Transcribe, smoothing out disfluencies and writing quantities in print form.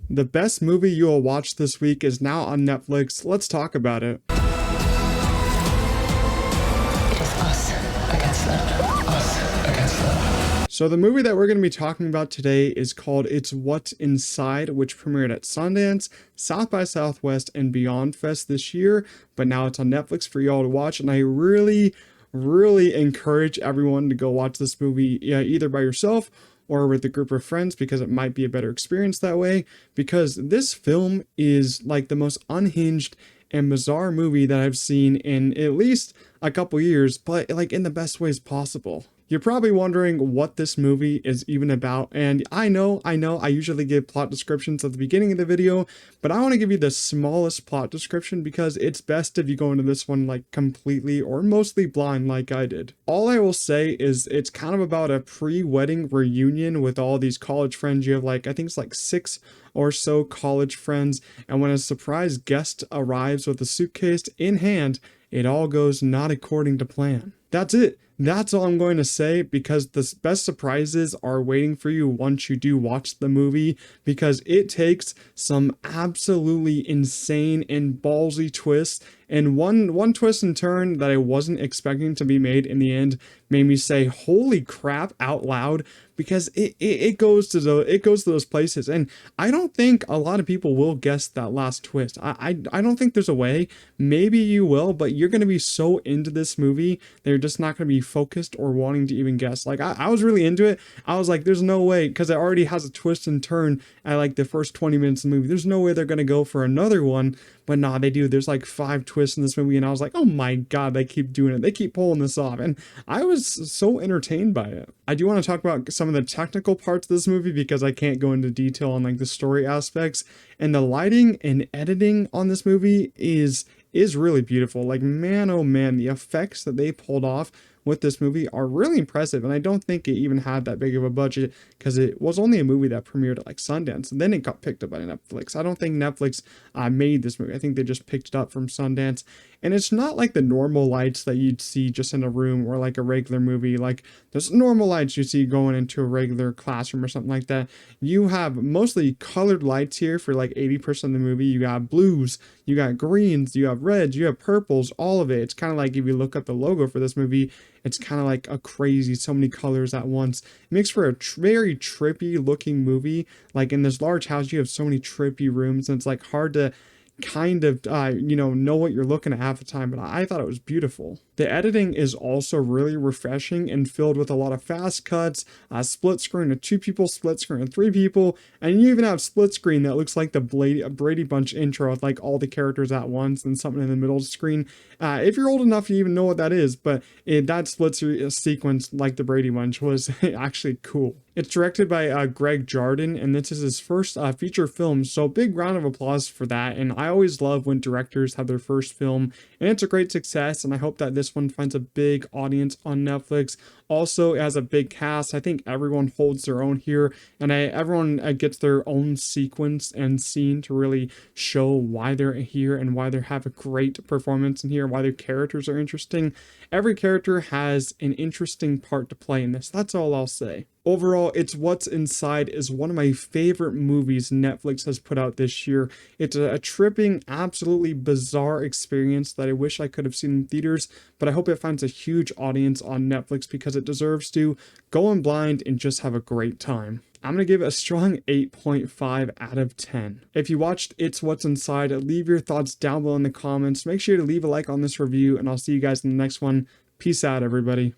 The best movie you will watch this week is now on Netflix. Let's talk about it. It is us against them. Us against them. So the movie that we're going to be talking about today is called It's What's Inside, which premiered at Sundance, South by Southwest, and Beyond Fest this year, but now it's on Netflix for y'all to watch, and I really encourage everyone to go watch this movie either by yourself or with a group of friends, because it might be a better experience that way, because this film is like the most unhinged and bizarre movie that I've seen in at least a couple years, but like in the best ways possible. You're probably wondering what this movie is even about, and I know, I usually give plot descriptions at the beginning of the video, but I want to give you the smallest plot description because it's best if you go into this one like completely or mostly blind like I did. All I will say is it's kind of about a pre-wedding reunion with all these college friends. You have like, I think it's like 6 or so college friends, and when a surprise guest arrives with a suitcase in hand, it all goes not according to plan. That's it. That's all I'm going to say, because the best surprises are waiting for you once you do watch the movie, because it takes some absolutely insane and ballsy twists, and one twist and turn that I wasn't expecting to be made in the end made me say holy crap out loud, because it goes to those places, and I don't think a lot of people will guess that last twist. I don't think there's a way. Maybe you will, but you're going to be so into this movie that you're just not going to be focused or wanting to even guess. Like I was really into it. I was like, there's no way, because it already has a twist and turn at like the first 20 minutes of the movie. There's no way they're going to go for another one, but nah, they do. There's like 5 twists in this movie, and I was like, oh my god, they keep doing it. They keep pulling this off, and I was so entertained by it. I do want to talk about some of the technical parts of this movie, because I can't go into detail on like the story aspects, and the lighting and editing on this movie is really beautiful. Like, man, oh man, the effects that they pulled off with this movie are really impressive, and I don't think it even had that big of a budget, because it was only a movie that premiered at like Sundance, and then it got picked up by Netflix. I don't think Netflix made this movie. I think they just picked it up from Sundance, and it's not like the normal lights that you'd see just in a room or like a regular movie. Like, there's normal lights you see going into a regular classroom or something like that. You have mostly colored lights here for like 80% of the movie. You got blues, you got greens, you have reds, you have purples, all of it. It's kind of like if you look at the logo for this movie, it's kind of like a crazy, so many colors at once. It makes for a very trippy looking movie. Like in this large house, you have so many trippy rooms, and it's like hard to kind of know what you're looking at half the time, but I thought it was beautiful. The editing is also really refreshing and filled with a lot of fast cuts, split screen of 2 people, split screen of 3 people, and you even have split screen that looks like the Brady Bunch intro with like all the characters at once and something in the middle of the screen. If you're old enough, you even know what that is, but that split sequence like the Brady Bunch was actually cool. It's directed by Greg Jardin, and this is his first feature film, so big round of applause for that. And I always love when directors have their first film, and it's a great success, and I hope that this one finds a big audience on Netflix. Also, it has a big cast. I think everyone holds their own here, and everyone gets their own sequence and scene to really show why they're here and why they have a great performance in here, why their characters are interesting. Every character has an interesting part to play in this. That's all I'll say. Overall, It's What's Inside is one of my favorite movies Netflix has put out this year. It's a tripping, absolutely bizarre experience that I wish I could have seen in theaters, but I hope it finds a huge audience on Netflix, because it deserves to. Go in blind and just have a great time. I'm going to give it a strong 8.5 out of 10. If you watched It's What's Inside, leave your thoughts down below in the comments. Make sure to leave a like on this review, and I'll see you guys in the next one. Peace out, everybody.